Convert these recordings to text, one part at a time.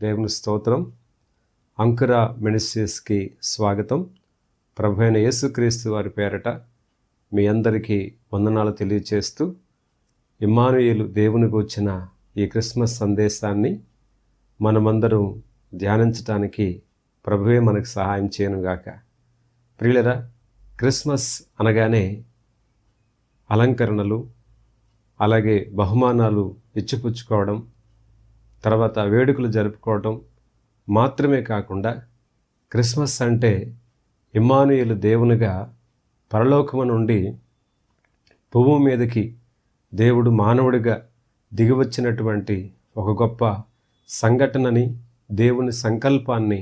దేవుని స్తోత్రం. అంకుర మినిస్ట్రీస్కి స్వాగతం. ప్రభు అయిన యేసుక్రీస్తు వారి పేరట మీ అందరికీ వందనాలు తెలియచేస్తూ, ఇమ్మానుయేలు దేవుని గూర్చిన ఈ క్రిస్మస్ సందేశాన్ని మనమందరం ధ్యానించటానికి ప్రభువే మనకు సహాయం చేయనుగాక. ప్రియులరా, క్రిస్మస్ అనగానే అలంకరణలు, అలాగే బహుమానాలు ఇచ్చిపుచ్చుకోవడం, తర్వాత వేడుకలు జరుపుకోవడం మాత్రమే కాకుండా, క్రిస్మస్ అంటే ఇమ్మానుయేలు దేవునిగా పరలోకము నుండి భూమి మీదకి దేవుడు మానవుడిగా దిగివచ్చినటువంటి ఒక గొప్ప సంఘటనని, దేవుని సంకల్పాన్ని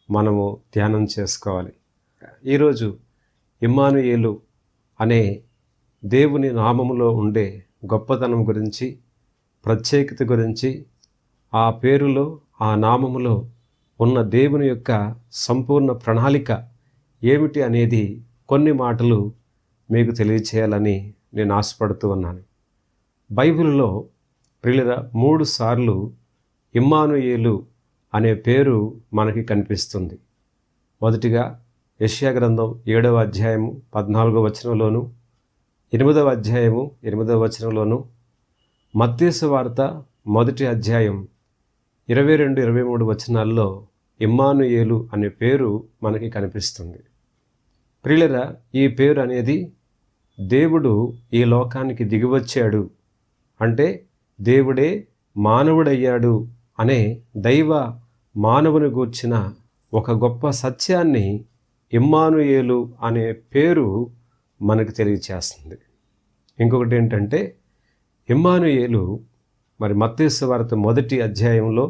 మనము ధ్యానం చేసుకోవాలి. ఈరోజు ఇమ్మానుయేలు అనే దేవుని నామములో ఉండే గొప్పతనం గురించి, ప్రత్యేకత గురించి, ఆ పేరులో, ఆ నామములో ఉన్న దేవుని యొక్క సంపూర్ణ ప్రణాళిక ఏమిటి అనేది కొన్ని మాటలు మీకు తెలియచేయాలని నేను ఆశపడుతూ ఉన్నాను. బైబిల్లో ప్రియులరా 3 సార్లు ఇమ్మానుయేలు అనే పేరు మనకి కనిపిస్తుంది. మొదటిగా యెషయా గ్రంథం 7వ అధ్యాయము 14వ వచనంలోను, 8వ అధ్యాయము 8వ వచనంలోను, మత్తయి సువార్త 1వ అధ్యాయం 22-23 వచనాల్లో ఇమ్మానుయేలు అనే పేరు మనకి కనిపిస్తుంది. ప్రియులరా, ఈ పేరు అనేది దేవుడు ఈ లోకానికి దిగివచ్చాడు అంటే దేవుడే మానవుడయ్యాడు అనే దైవ మానవుని గూర్చిన ఒక గొప్ప సత్యాన్ని ఇమ్మానుయేలు అనే పేరు మనకు తెలియచేస్తుంది. ఇంకొకటి ఏంటంటే, ఇమ్మానుయేలు మరి మత్తయి సువార్త 1వ అధ్యాయంలో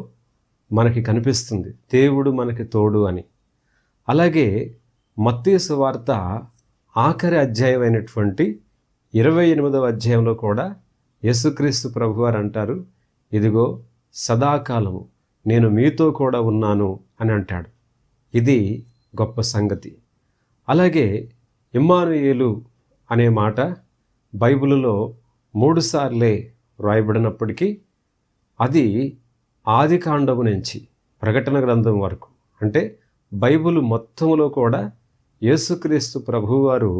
మనకి కనిపిస్తుంది, దేవుడు మనకి తోడు అని. అలాగే మత్తయి సువార్త ఆఖరి అధ్యాయం అయినటువంటి 28వ అధ్యాయంలో కూడా యేసుక్రీస్తు ప్రభువారు అంటారు, ఇదిగో సదాకాలము నేను మీతో కూడా ఉన్నాను అని అంటాడు. ఇది గొప్ప సంగతి. అలాగే ఇమ్మానుయేలు అనే మాట బైబిలులో 3 సార్లే వ్రాయబడినప్పటికీ అది ఆదికాండము నుంచి ప్రకటన గ్రంథం వరకు, అంటే బైబిల్ మొత్తములో కూడా యేసుక్రీస్తు ప్రభువారు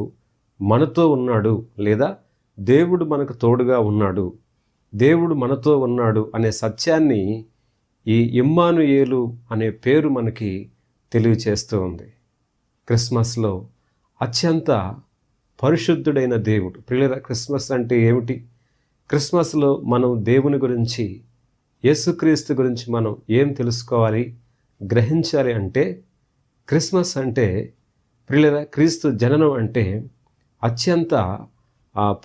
మనతో ఉన్నాడు, లేదా దేవుడు మనకు తోడుగా ఉన్నాడు, దేవుడు మనతో ఉన్నాడు అనే సత్యాన్ని ఈ ఇమ్మానుయేలు అనే పేరు మనకి తెలియచేస్తూ ఉంది. క్రిస్మస్లో అత్యంత పరిశుద్ధుడైన దేవుడు. ప్రియులరా, క్రిస్మస్ అంటే ఏమిటి? క్రిస్మస్లో మనం దేవుని గురించి, యేసుక్రీస్తు గురించి మనం ఏం తెలుసుకోవాలి, గ్రహించాలి అంటే, క్రిస్మస్ అంటే ప్రియులరా, క్రీస్తు జననం అంటే అత్యంత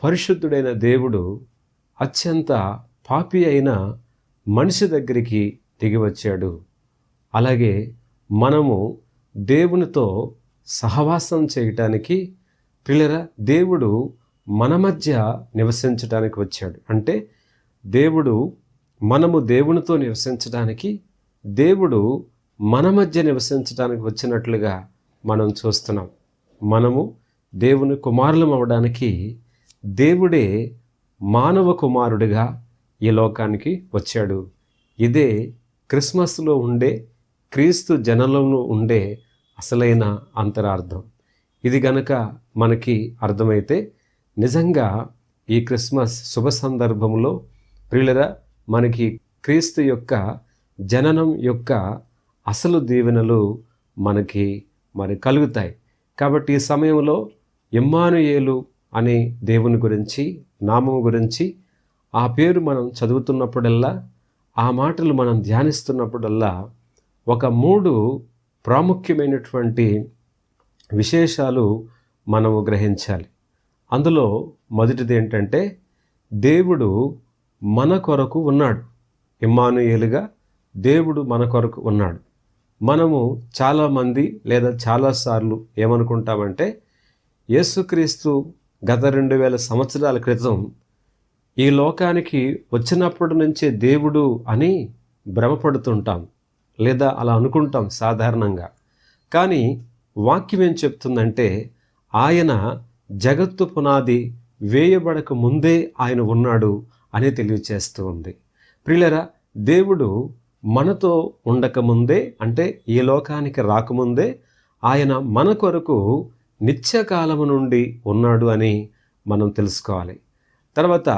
పరిశుద్ధుడైన దేవుడు అత్యంత పాపి అయిన మనిషి దగ్గరికి దిగివచ్చాడు. అలాగే మనము దేవునితో సహవాసం చేయటానికి, ప్రియులరా, దేవుడు మన మధ్య నివసించడానికి వచ్చాడు. అంటే మనము దేవునితో నివసించడానికి, దేవుడు మన మధ్య నివసించడానికి వచ్చినట్లుగా మనం చూస్తున్నాం. మనము దేవుని కుమారులం అవడానికి దేవుడే మానవ కుమారుడిగా ఈ లోకానికి వచ్చాడు. ఇదే క్రిస్మస్లో ఉండే, క్రీస్తు జనంలో ఉండే అసలైన అంతరార్థం. ఇది గనక మనకి అర్థమైతే నిజంగా ఈ క్రిస్మస్ శుభ సందర్భంలో ప్రియులరా, మనకి క్రీస్తు యొక్క జననం యొక్క అసలు దీవెనలు మనకి కలుగుతాయి. కాబట్టి ఈ సమయంలో ఇమ్మానుయేలు అనే దేవుని గురించి, నామం గురించి, ఆ పేరు మనం చదువుతున్నప్పుడల్లా, ఆ మాటలు మనం ధ్యానిస్తున్నప్పుడల్లా ఒక 3 ప్రాముఖ్యమైనటువంటి విశేషాలు మనము గ్రహించాలి. అందులో మొదటిది ఏంటంటే, దేవుడు మన కొరకు ఉన్నాడు. ఇమ్మానుయేలుగా దేవుడు మన కొరకు ఉన్నాడు. మనము చాలామంది లేదా చాలాసార్లు ఏమనుకుంటామంటే, యేసుక్రీస్తు గత 2000 సంవత్సరాల క్రితం ఈ లోకానికి వచ్చినప్పటి నుంచే దేవుడు అని భ్రమపడుతుంటాం, లేదా అలా అనుకుంటాం సాధారణంగా. కానీ వాక్యం ఏం చెప్తుందంటే, ఆయన జగత్తు పునాది వేయబడక ముందే ఆయన ఉన్నాడు అని తెలియచేస్తూ ఉంది. ప్రియులరా, దేవుడు మనతో ఉండకముందే, అంటే ఈ లోకానికి రాకముందే ఆయన మన కొరకు నిత్యకాలము నుండి ఉన్నాడు అని మనం తెలుసుకోవాలి. తర్వాత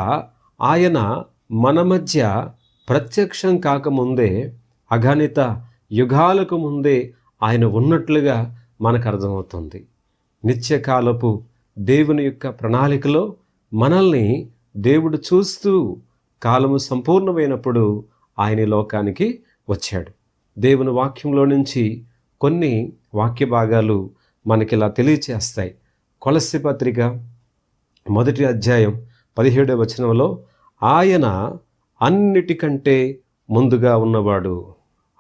ఆయన మన మధ్య ప్రత్యక్షం కాకముందే, అగణిత యుగాలకు ముందే ఆయన ఉన్నట్లుగా మనకు అర్థమవుతుంది. నిత్యకాలపు దేవుని యొక్క ప్రణాళికలో మనల్ని దేవుడు చూస్తూ కాలము సంపూర్ణమైనప్పుడు ఆయన లోకానికి వచ్చాడు. దేవుని వాక్యంలో నుంచి కొన్ని వాక్య భాగాలు మనకిలా తెలియచేస్తాయి. కొలస్సీ పత్రిక 1వ అధ్యాయం 17వ వచనంలో, ఆయన అన్నిటికంటే ముందుగా ఉన్నవాడు,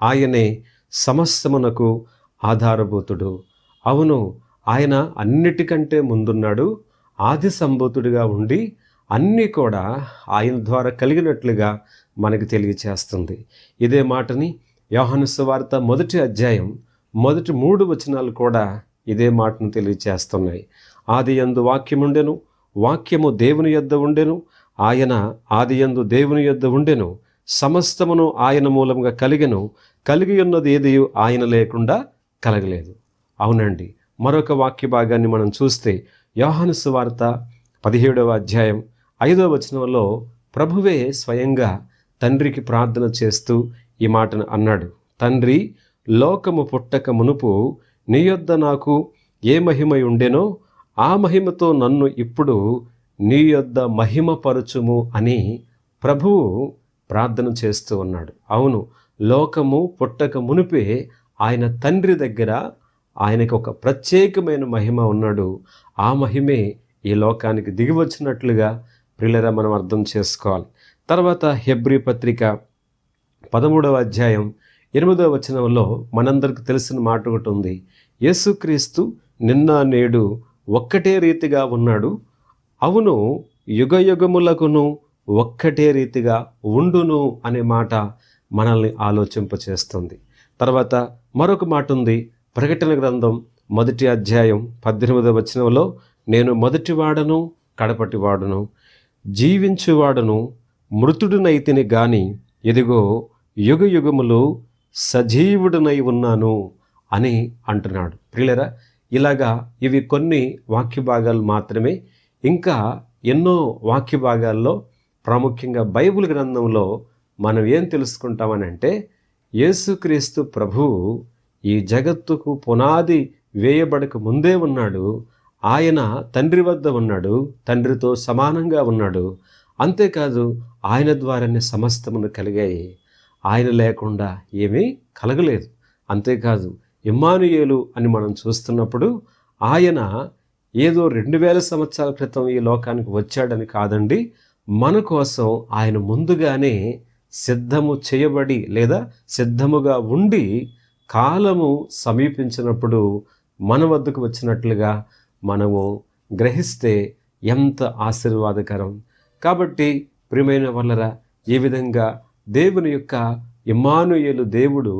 ఆయనే సమస్తమునకు ఆధారభూతుడు. అవును, ఆయన అన్నిటికంటే ముందున్నాడు, ఆది సంభూతుడిగా ఉండి అన్నీ కూడా ఆయన ద్వారా కలిగినట్లుగా మనకు తెలియచేస్తుంది. ఇదే మాటని యోహాను సువార్త 1వ అధ్యాయం మొదటి 3 వచనాలు కూడా ఇదే మాటను తెలియచేస్తున్నాయి. ఆదియందు వాక్యముండెను, వాక్యము దేవుని యొద్ద ఉండెను, ఆయన ఆదియందు దేవుని యొద్ద ఉండెను, సమస్తమును ఆయన మూలంగా కలిగెను, కలిగి ఉన్నది ఏది ఆయన లేకుండా కలగలేదు. అవునండి. మరొక వాక్య భాగాన్ని మనం చూస్తే యోహాను సువార్త 17వ అధ్యాయం 5వ వచనంలో ప్రభువే స్వయంగా తండ్రికి ప్రార్థన చేస్తూ ఈ మాటను అన్నాడు. తండ్రి, లోకము పుట్టక మునుపు నీ యొద్ద నాకు ఏ మహిమ ఉండెనో ఆ మహిమతో నన్ను ఇప్పుడు నీ యొద్ద మహిమపరచుము అని ప్రభువు ప్రార్థన చేస్తూ ఉన్నాడు. అవును, లోకము పుట్టక మునిపే ఆయన తండ్రి దగ్గర ఆయనకు ఒక ప్రత్యేకమైన మహిమ ఉన్నాడు. ఆ మహిమే ఈ లోకానికి దిగి వచ్చినట్లుగా ప్రియులారా మనం అర్థం చేసుకోవాలి. తర్వాత హెబ్రీ పత్రిక 13వ అధ్యాయం 8వ వచనంలో మనందరికి తెలిసిన మాట ఒకటి ఉంది. యేసుక్రీస్తు నిన్న నేడు ఒక్కటే రీతిగా ఉన్నాడు, అవును యుగయుగములకును ఒక్కటే రీతిగా ఉండును అనే మాట మనల్ని ఆలోచింపచేస్తుంది. తర్వాత మరొక మాట ఉంది. ప్రకటన గ్రంథం 1వ అధ్యాయం 18వ వచనంలో, నేను మొదటివాడను కడపటివాడను, జీవించువాడను, మృతుడునైతిని గాని ఇదిగో యుగయుగములు సజీవుడనై ఉన్నాను అని అంటున్నాడు. ప్రియులారా, ఇలాగా ఇవి కొన్ని వాక్య భాగాలు మాత్రమే. ఇంకా ఎన్నో వాక్య భాగాల్లో ప్రాముఖ్యంగా బైబిల్ గ్రంథంలో మనం ఏం తెలుసుకుంటామని అంటే, యేసుక్రీస్తు ప్రభువు ఈ జగత్తుకు పునాది వేయబడక ముందే ఉన్నాడు. ఆయన తండ్రి వద్ద ఉన్నాడు, తండ్రితో సమానంగా ఉన్నాడు. అంతేకాదు ఆయన ద్వారానే సమస్తమును కలిగాయి. ఆయన లేకుండా ఏమీ కలగలేదు. అంతేకాదు ఇమ్మానుయేలు అని మనం చూస్తున్నప్పుడు ఆయన ఏదో 2000 సంవత్సరాల క్రితం ఈ లోకానికి వచ్చాడని కాదండి. మన కోసం ఆయన ముందుగానే సిద్ధము చేయబడి లేదా సిద్ధముగా ఉండి కాలము సమీపించినప్పుడు మన వద్దకు వచ్చినట్లుగా మనము గ్రహిస్తే ఎంత ఆశీర్వాదకరం. కాబట్టి ప్రియమైన వాళ్ళరా, ఈ విధంగా దేవుని యొక్క ఇమ్మానుయేలు దేవుడు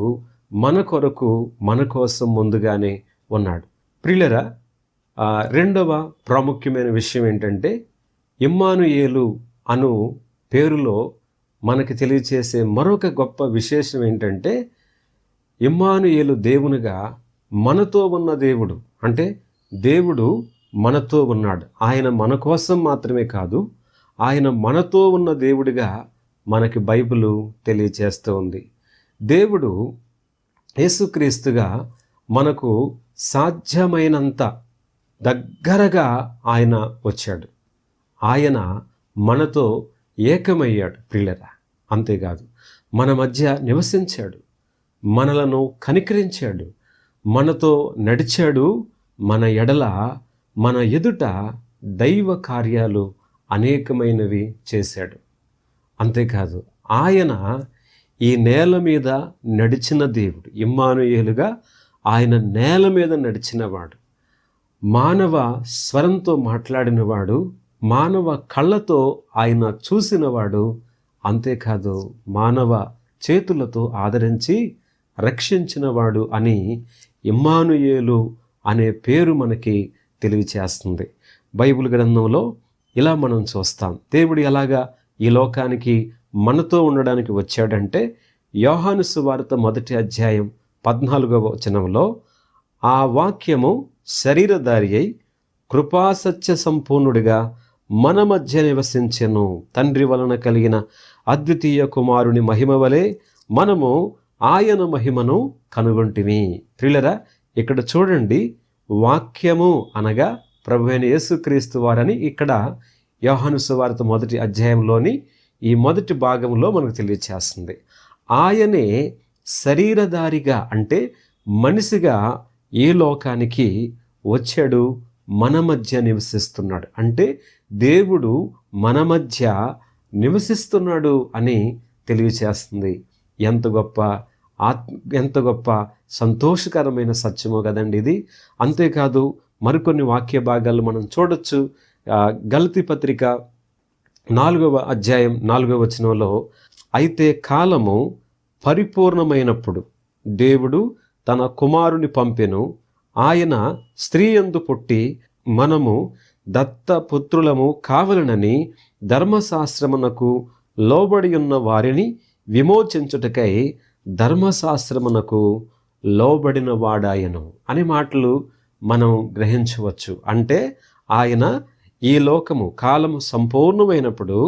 మన కొరకు మన కోసం ముందుగానే ఉన్నాడు. ప్రియులరా, రెండవ ప్రాముఖ్యమైన విషయం ఏంటంటే, ఇమ్మానుయేలు అను పేరులో మనకి తెలియచేసే మరొక గొప్ప విశేషం ఏంటంటే, ఇమ్మానుయేలు దేవునిగా మనతో ఉన్న దేవుడు. అంటే దేవుడు మనతో ఉన్నాడు. ఆయన మన కోసం మాత్రమే కాదు, ఆయన మనతో ఉన్న దేవుడిగా మనకి బైబిలు తెలియచేస్తూ ఉంది. దేవుడు యేసుక్రీస్తుగా మనకు సాధ్యమైనంత దగ్గరగా ఆయన వచ్చాడు. ఆయన మనతో ఏకమయ్యాడు ప్రియులరా. అంతేకాదు మన మధ్య నివసించాడు, మనలను కనికరించాడు, మనతో నడిచాడు, మన ఎడల మన ఎదుట దైవ కార్యాలు అనేకమైనవి చేశాడు. అంతేకాదు ఆయన ఈ నేల మీద నడిచిన దేవుడు. ఇమ్మానుయేలుగా ఆయన నేల మీద నడిచినవాడు, మానవ స్వరంతో మాట్లాడినవాడు, మానవ కళ్ళతో ఆయన చూసినవాడు. అంతేకాదు మానవ చేతులతో ఆదరించి రక్షించినవాడు అని ఇమ్మానుయేలు అనే పేరు మనకి తెలియచేస్తుంది. బైబిల్ గ్రంథంలో ఇలా మనం చూస్తాం. దేవుడు ఎలాగా ఈ లోకానికి మనతో ఉండడానికి వచ్చాడంటే, యోహాను సువార్త 1వ అధ్యాయం 14వ వచనంలో, ఆ వాక్యము శరీరధారి అయి కృపాసత్య సంపూర్ణుడిగా మన మధ్య నివసించెను. తండ్రి వలన కలిగిన అద్వితీయ కుమారుని మహిమ వలె మనము ఆయన మహిమను కనుగొంటిమి. ప్రియులరా, ఇక్కడ చూడండి, వాక్యము అనగా ప్రభువైన యేసుక్రీస్తు వారని ఇక్కడ యోహాను సువార్త 1వ అధ్యాయంలోని ఈ మొదటి భాగంలో మనకు తెలియచేస్తుంది. ఆయనే శరీరధారిగా అంటే మనిషిగా ఈ లోకానికి వచ్చాడు, మన మధ్య నివసిస్తున్నాడు. అంటే దేవుడు మన మధ్య నివసిస్తున్నాడు అని తెలియచేస్తుంది. ఎంత గొప్ప సంతోషకరమైన సత్యమో కదండి ఇది. అంతేకాదు మరికొన్ని వాక్య భాగాలు మనం చూడొచ్చు. గలతీ పత్రిక 4వ అధ్యాయం 4వ వచనంలో, అయితే కాలము పరిపూర్ణమైనప్పుడు దేవుడు తన కుమారుని పంపెను, ఆయన స్త్రీ యందు పుట్టి మనము దత్తపుత్రులము కావలనని ధర్మశాస్త్రమునకు లోబడి ఉన్న వారిని విమోచించుటకై ధర్మశాస్త్రమునకు లోబడిన వాడాయను అనే మాటలు మనం గ్రహించవచ్చు. అంటే ఆయన ఈ లోకము కాలము సంపూర్ణమైనప్పుడు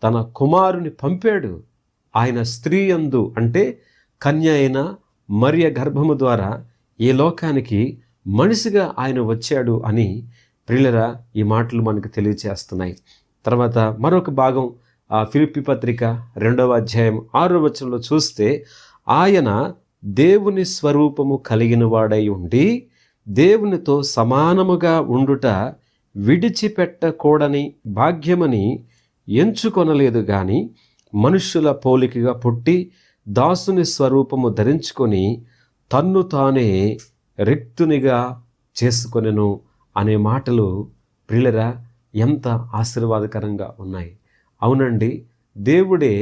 తన కుమారుని పంపాడు. ఆయన స్త్రీ యందు అంటే కన్య అయిన మరియ గర్భము ద్వారా ఈ లోకానికి మనిషిగా ఆయన వచ్చాడు అని ప్రియులరా ఈ మాటలు మనకు తెలియచేస్తున్నాయి. తర్వాత మరొక భాగం ఫిలిప్పీ పత్రిక 2వ అధ్యాయం 6వ వచనంలో చూస్తే, ఆయన దేవుని స్వరూపము కలిగిన వాడై ఉండి దేవునితో సమానముగా ఉండుట విడిచిపెట్టకూడని భాగ్యమని ఎంచుకొనలేదు గాని మనుష్యుల పోలికగా పుట్టి దాసుని స్వరూపము ధరించుకొని తన్ను తానే రిక్తునిగా చేసుకొనెను అనే మాటలు ప్రియులరా ఎంత ఆశీర్వాదకరంగా ఉన్నాయి. అవునండి, దేవుడే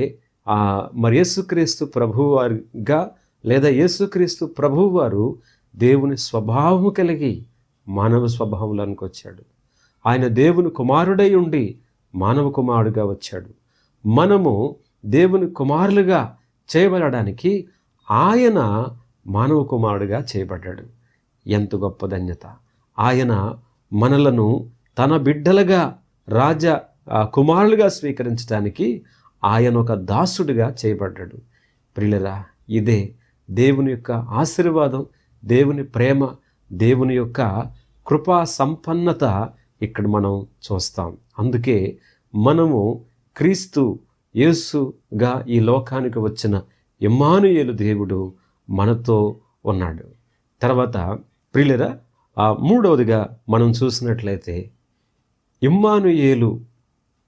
మరి యేసుక్రీస్తు ప్రభువారుగా లేదా యేసుక్రీస్తు ప్రభువారు దేవుని స్వభావము కలిగి మానవ స్వభావంలోనికి వచ్చాడు. ఆయన దేవుని కుమారుడై ఉండి మానవ కుమారుడుగా వచ్చాడు. మనము దేవుని కుమారులుగా చేయబడడానికి ఆయన మానవ కుమారుడుగా చేయబడ్డాడు. ఎంత గొప్ప ధన్యత! ఆయన మనలను తన బిడ్డలుగా కుమారులుగా స్వీకరించడానికి ఆయన ఒక దాసుడిగా చేయబడ్డాడు. ప్రియులరా, ఇదే దేవుని యొక్క ఆశీర్వాదం, దేవుని ప్రేమ, దేవుని యొక్క కృపా సంపన్నత ఇక్కడ మనం చూస్తాం. అందుకే మనము క్రీస్తు యేసుగా ఈ లోకానికి వచ్చిన ఇమ్మానుయేలు దేవుడు మనతో ఉన్నాడు. తర్వాత ప్రియులరా, మూడవదిగా మనం చూసినట్లయితే ఇమ్మానుయేలు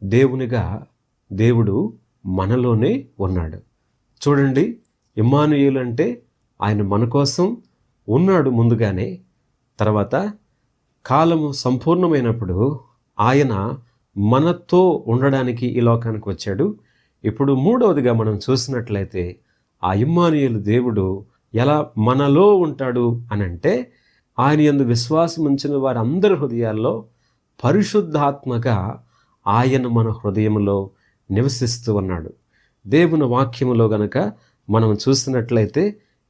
దేవునిగా దేవుడు మనలోనే ఉన్నాడు. చూడండి, ఇమ్మానుయేలు అంటే ఆయన మన కోసం ఉన్నాడు ముందుగానే. తర్వాత కాలము సంపూర్ణమైనప్పుడు ఆయన మనతో ఉండడానికి ఈ లోకానికి వచ్చాడు. ఇప్పుడు మూడవదిగా మనం చూసినట్లయితే ఆ ఇమ్మానుయేలు దేవుడు ఎలా మనలో ఉంటాడు అనంటే, ఆయన యందు విశ్వాసం ఉంచిన వారందరి హృదయాల్లో పరిశుద్ధాత్మగా ఆయన మన హృదయంలో నివసిస్తూ ఉన్నాడు. దేవుని వాక్యములో గనక మనం చూసినట్లయితే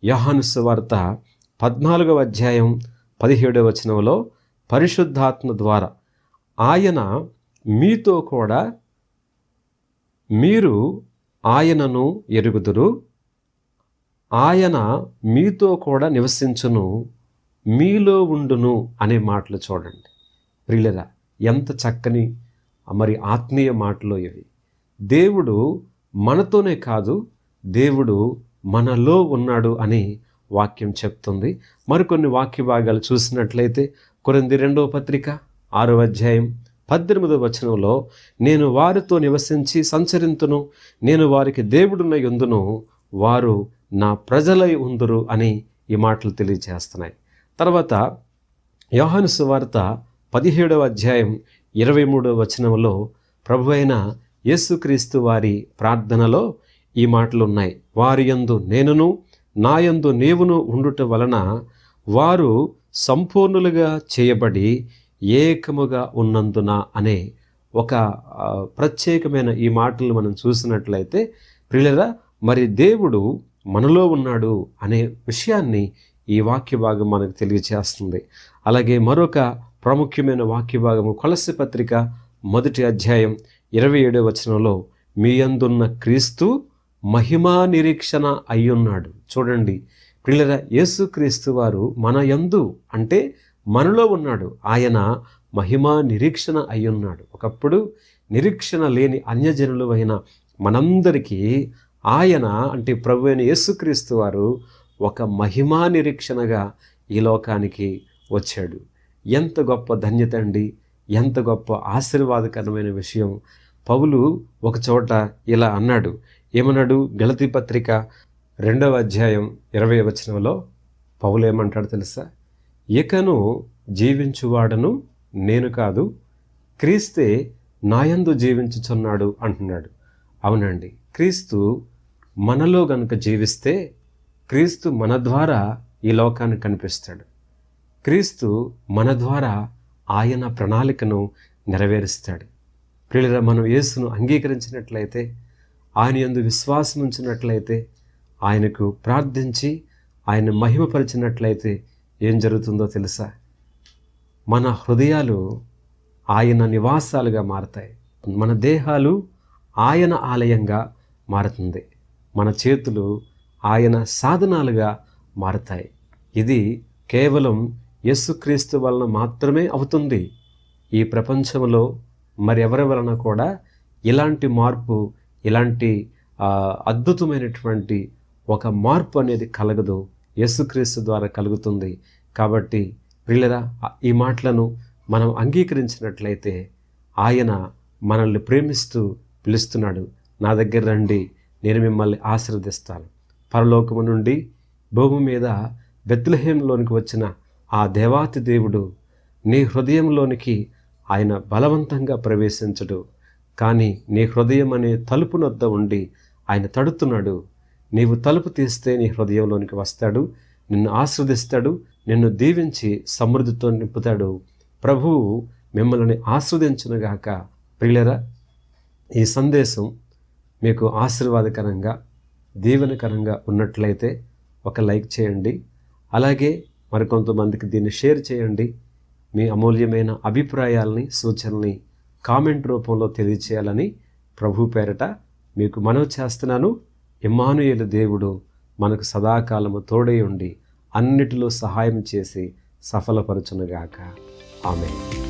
యోహాను సువార్త 14వ అధ్యాయం 17వ వచనంలో, పరిశుద్ధాత్మ ద్వారా ఆయన మీతో కూడా మీరు ఆయనను ఎరుగుదురు, ఆయన మీతో కూడా నివసించును, మీలో ఉండును అనే మాటలు చూడండి. ప్రియులరా, ఎంత చక్కని మరి ఆత్మీయ మాటలు ఇవి. దేవుడు మనతోనే కాదు, దేవుడు మనలో ఉన్నాడు అని వాక్యం చెప్తుంది. మరికొన్ని వాక్య భాగాలు చూసినట్లయితే కొరింథీ 2వ పత్రిక 6వ అధ్యాయం 18వ వచనంలో, నేను వారితో నివసించి సంచరింతును, నేను వారికి దేవుడునై ఉందును, వారు నా ప్రజలై ఉందురు అని ఈ మాటలు తెలియజేస్తున్నాయి. తర్వాత యోహాను సువార్త 17వ అధ్యాయం 23వ వచనంలో ప్రభువైన యేసుక్రీస్తు వారి ప్రార్థనలో ఈ మాటలు ఉన్నాయి. వారి యందు నేనును నా యందు నీవును ఉండుట వలన వారు సంపూర్ణులుగా చేయబడి ఏకముగా ఉన్నందున అనే ఒక ప్రత్యేకమైన ఈ మాటలు మనం చూసినట్లయితే ప్రియులరా, మరి దేవుడు మనలో ఉన్నాడు అనే విషయాన్ని ఈ వాక్య భాగం మనకు తెలియజేస్తుంది. అలాగే మరొక ప్రాముఖ్యమైన వాక్య భాగము కొలస్సీ పత్రిక 1వ అధ్యాయం 27వ వచనంలో, మీ యందున్న క్రీస్తు మహిమా నిరీక్షణ అయ్యున్నాడు. చూడండి ప్రియులారా, యేసుక్రీస్తు వారు మన యందు అంటే మనలో ఉన్నాడు. ఆయన మహిమా నిరీక్షణ అయ్యున్నాడు. ఒకప్పుడు నిరీక్షణ లేని అన్యజనులు అయిన మనందరికీ ఆయన అంటే ప్రభు అయిన యేసుక్రీస్తు వారు ఒక మహిమా నిరీక్షణగా ఈ లోకానికి వచ్చాడు. ఎంత గొప్ప ధన్యత అండి, ఎంత గొప్ప ఆశీర్వాదకరమైన విషయం. పౌలు ఒక చోట ఇలా అన్నాడు. ఏమన్నాడు? గలతీ పత్రిక 2వ అధ్యాయం 20వ వచనంలో పౌలు ఏమంటాడు తెలుసా? ఇకను జీవించువాడను నేను కాదు, క్రీస్తే నాయందు జీవించుచున్నాడు అంటున్నాడు. అవునండి, క్రీస్తు మనలో గనుక జీవిస్తే క్రీస్తు మన ద్వారా ఈ లోకానికి కనిపిస్తాడు. క్రీస్తు మన ద్వారా ఆయన ప్రణాళికను నెరవేరుస్తాడు. ప్రియులారా, మనం యేసును అంగీకరించినట్లయితే, ఆయన యందు విశ్వాసం ఉంచినట్లయితే, ఆయనకు ప్రార్థించి ఆయన మహిమపరిచినట్లయితే ఏం జరుగుతుందో తెలుసా? మన హృదయాలు ఆయన నివాసాలుగా మారతాయి. మన దేహాలు ఆయన ఆలయంగా మారుతుంది. మన చేతులు ఆయన సాధనాలుగా మారతాయి. ఇది కేవలం యేసుక్రీస్తు వలన మాత్రమే అవుతుంది. ఈ ప్రపంచంలో మరెవరి వలన కూడా ఇలాంటి మార్పు, ఇలాంటి అద్భుతమైనటువంటి ఒక మార్పు అనేది కలగదు. యేసుక్రీస్తు ద్వారా కలుగుతుంది. కాబట్టి ప్రియులారా, ఈ మాటలను మనం అంగీకరించినట్లయితే ఆయన మనల్ని ప్రేమిస్తూ పిలుస్తున్నాడు. నా దగ్గర రండి, నేను మిమ్మల్ని ఆశీర్వదిస్తాను. పరలోకము నుండి భూమి మీద బెత్లెహేంలోనికి వచ్చిన ఆ దేవాతి దేవుడు నీ హృదయంలోనికి ఆయన బలవంతంగా ప్రవేశించడు. కానీ నీ హృదయం అనే తలుపు నొద్ద ఉండి ఆయన తడుతున్నాడు. నీవు తలుపు తీస్తే నీ హృదయంలోనికి వస్తాడు, నిన్ను ఆశీర్వదిస్తాడు, నిన్ను దీవించి సమృద్ధితో నింపుతాడు. ప్రభువు మిమ్మల్ని ఆశీర్వదించునుగాక. ప్రియులారా, ఈ సందేశం మీకు ఆశీర్వాదకరంగా, దీవెనకరంగా ఉన్నట్లయితే ఒక లైక్ చేయండి. అలాగే మరికొంతమందికి దీన్ని షేర్ చేయండి. మీ అమూల్యమైన అభిప్రాయాలని, సూచనల్ని కామెంట్ రూపంలో తెలియచేయాలని ప్రభు పేరట మీకు మనవి చేస్తున్నాను. ఇమ్మానుయేలు దేవుడు మనకు సదాకాలము తోడై ఉండి అన్నిటిలో సహాయం చేసి సఫలపరచునుగాక. ఆమేన్.